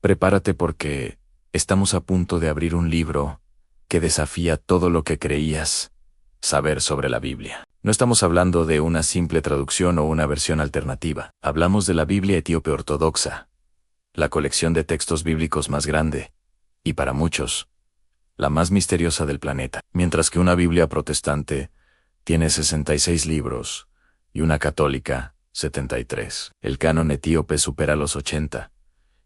Prepárate porque estamos a punto de abrir un libro que desafía todo lo que creías saber sobre la Biblia. No estamos hablando de una simple traducción o una versión alternativa. Hablamos de la Biblia etíope ortodoxa, la colección de textos bíblicos más grande, y para muchos, la más misteriosa del planeta. Mientras que una Biblia protestante tiene 66 libros y una católica 73. El canon etíope supera los 80,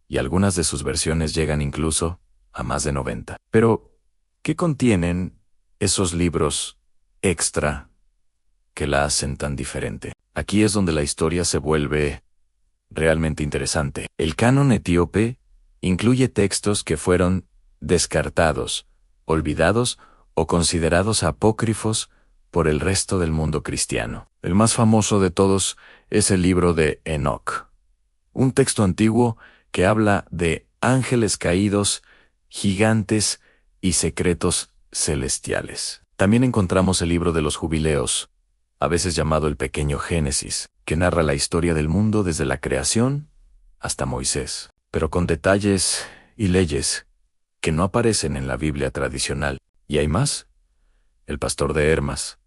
y algunas de sus versiones llegan incluso a más de 90. Pero, ¿qué contienen esos libros extra que la hacen tan diferente? Aquí es donde la historia se vuelve realmente interesante. El canon etíope incluye textos que fueron descartados, olvidados o considerados apócrifos por el resto del mundo cristiano. El más famoso de todos es el libro de Enoc, un texto antiguo que habla de ángeles caídos, gigantes y secretos celestiales. También encontramos el libro de los Jubileos, a veces llamado el Pequeño Génesis, que narra la historia del mundo desde la creación hasta Moisés, pero con detalles y leyes que no aparecen en la Biblia tradicional. ¿Y hay más? El Pastor de Hermas,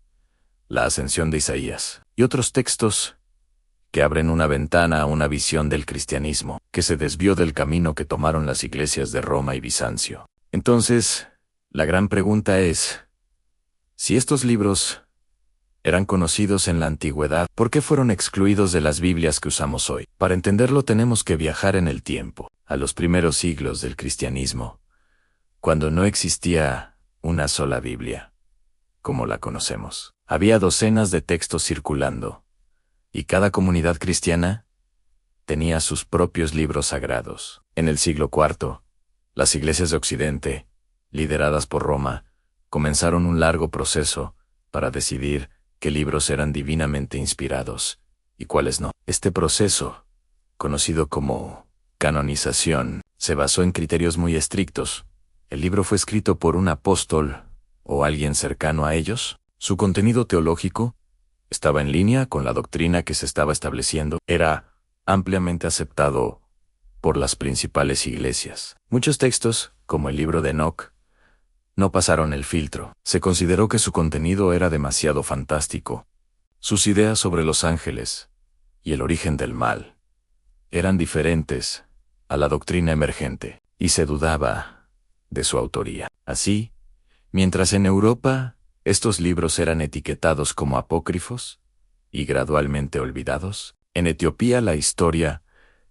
la Ascensión de Isaías, y otros textos que abren una ventana a una visión del cristianismo que se desvió del camino que tomaron las iglesias de Roma y Bizancio. Entonces, la gran pregunta es, si estos libros eran conocidos en la antigüedad, ¿por qué fueron excluidos de las Biblias que usamos hoy? Para entenderlo tenemos que viajar en el tiempo, a los primeros siglos del cristianismo, cuando no existía una sola Biblia, como la conocemos. Había docenas de textos circulando, y cada comunidad cristiana tenía sus propios libros sagrados. En el siglo IV, las iglesias de Occidente, lideradas por Roma, comenzaron un largo proceso para decidir qué libros eran divinamente inspirados y cuáles no. Este proceso, conocido como canonización, se basó en criterios muy estrictos. El libro fue escrito por un apóstol o alguien cercano a ellos. Su contenido teológico estaba en línea con la doctrina que se estaba estableciendo. Era ampliamente aceptado por las principales iglesias. Muchos textos, como el libro de Enoc, no pasaron el filtro. Se consideró que su contenido era demasiado fantástico. Sus ideas sobre los ángeles y el origen del mal eran diferentes a la doctrina emergente, y se dudaba de su autoría. Así, mientras en Europa estos libros eran etiquetados como apócrifos y gradualmente olvidados, en Etiopía la historia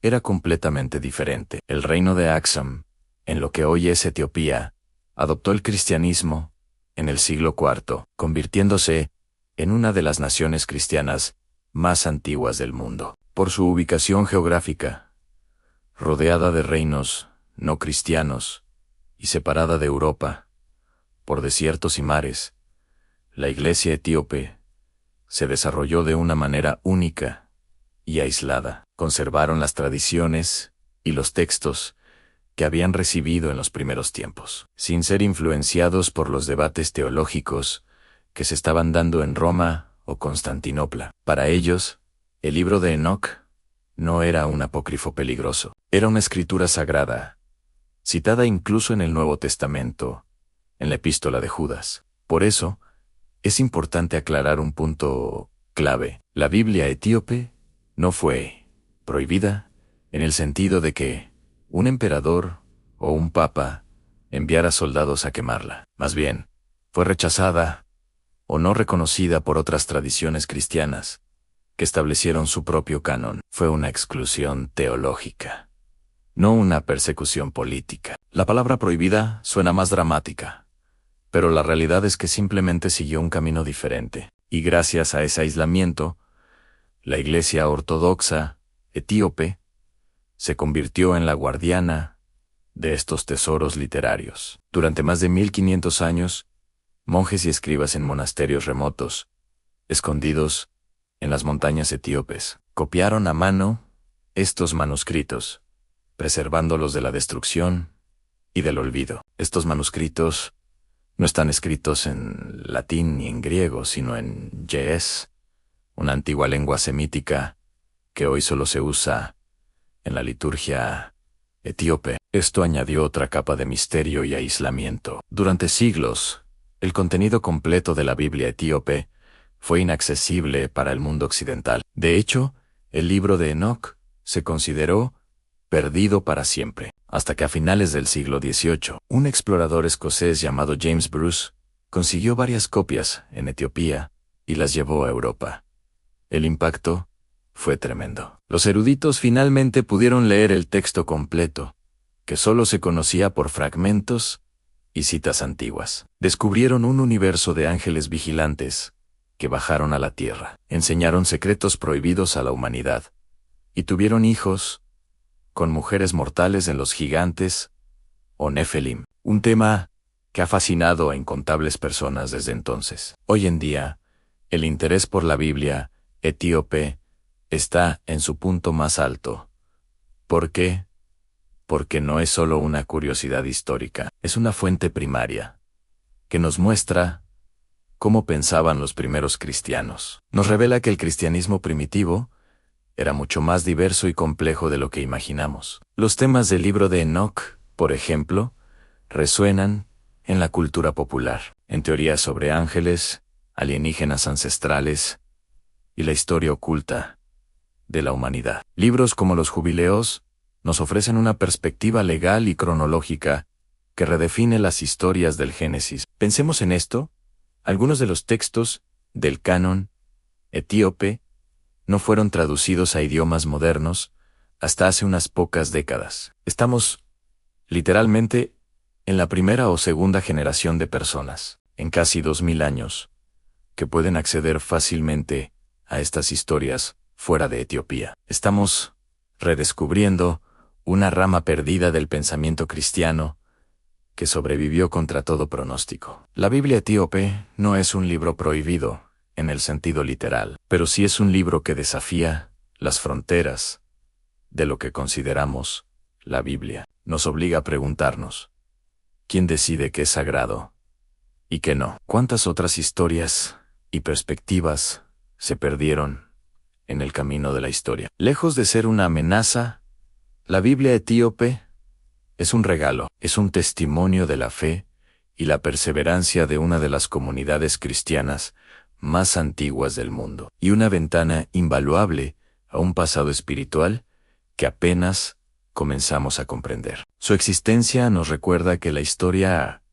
era completamente diferente. El reino de Aksum, en lo que hoy es Etiopía, adoptó el cristianismo en el siglo IV, convirtiéndose en una de las naciones cristianas más antiguas del mundo. Por su ubicación geográfica, rodeada de reinos no cristianos y separada de Europa por desiertos y mares, la iglesia etíope se desarrolló de una manera única y aislada. Conservaron las tradiciones y los textos que habían recibido en los primeros tiempos, sin ser influenciados por los debates teológicos que se estaban dando en Roma o Constantinopla. Para ellos, el libro de Enoc no era un apócrifo peligroso, era una escritura sagrada, citada incluso en el Nuevo Testamento, en la Epístola de Judas. Por eso, es importante aclarar un punto clave. La Biblia etíope no fue prohibida en el sentido de que un emperador o un papa enviara soldados a quemarla. Más bien, fue rechazada o no reconocida por otras tradiciones cristianas que establecieron su propio canon. Fue una exclusión teológica, no una persecución política. La palabra prohibida suena más dramática, pero la realidad es que simplemente siguió un camino diferente, y gracias a ese aislamiento, la Iglesia Ortodoxa etíope se convirtió en la guardiana de estos tesoros literarios. Durante más de 1500 años, monjes y escribas en monasterios remotos, escondidos en las montañas etíopes, copiaron a mano estos manuscritos, preservándolos de la destrucción y del olvido. Estos manuscritos no están escritos en latín ni en griego, sino en ge'ez, una antigua lengua semítica que hoy solo se usa en la liturgia etíope. Esto añadió otra capa de misterio y aislamiento. Durante siglos, el contenido completo de la Biblia etíope fue inaccesible para el mundo occidental. De hecho, el libro de Enoc se consideró perdido para siempre, hasta que a finales del siglo XVIII, un explorador escocés llamado James Bruce consiguió varias copias en Etiopía y las llevó a Europa. El impacto fue tremendo. Los eruditos finalmente pudieron leer el texto completo, que solo se conocía por fragmentos y citas antiguas. Descubrieron un universo de ángeles vigilantes que bajaron a la tierra, enseñaron secretos prohibidos a la humanidad, y tuvieron hijos con mujeres mortales en los gigantes o Nefelim, un tema que ha fascinado a incontables personas desde entonces. Hoy en día, el interés por la Biblia etíope está en su punto más alto. ¿Por qué? Porque no es solo una curiosidad histórica, es una fuente primaria que nos muestra cómo pensaban los primeros cristianos. Nos revela que el cristianismo primitivo era mucho más diverso y complejo de lo que imaginamos. Los temas del libro de Enoc, por ejemplo, resuenan en la cultura popular, en teorías sobre ángeles, alienígenas ancestrales y la historia oculta de la humanidad. Libros como los Jubileos nos ofrecen una perspectiva legal y cronológica que redefine las historias del Génesis. Pensemos en esto: algunos de los textos del canon etíope no fueron traducidos a idiomas modernos hasta hace unas pocas décadas. Estamos, literalmente, en la primera o segunda generación de personas, en casi 2000 años, que pueden acceder fácilmente a estas historias fuera de Etiopía. Estamos redescubriendo una rama perdida del pensamiento cristiano que sobrevivió contra todo pronóstico. La Biblia etíope no es un libro prohibido en el sentido literal, pero sí es un libro que desafía las fronteras de lo que consideramos la Biblia. Nos obliga a preguntarnos: ¿quién decide qué es sagrado y qué no? ¿Cuántas otras historias y perspectivas se perdieron en el camino de la historia? Lejos de ser una amenaza, la Biblia etíope es un regalo, es un testimonio de la fe y la perseverancia de una de las comunidades cristianas más antiguas del mundo, y una ventana invaluable a un pasado espiritual que apenas comenzamos a comprender. Su existencia nos recuerda que la historia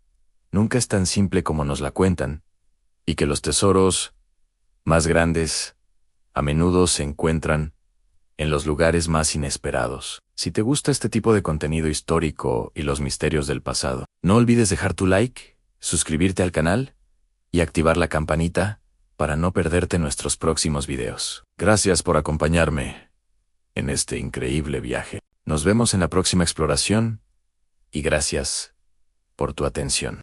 nunca es tan simple como nos la cuentan, y que los tesoros más grandes a menudo se encuentran en los lugares más inesperados. Si te gusta este tipo de contenido histórico y los misterios del pasado, no olvides dejar tu like, suscribirte al canal y activar la campanita para no perderte nuestros próximos videos. Gracias por acompañarme en este increíble viaje. Nos vemos en la próxima exploración y gracias por tu atención.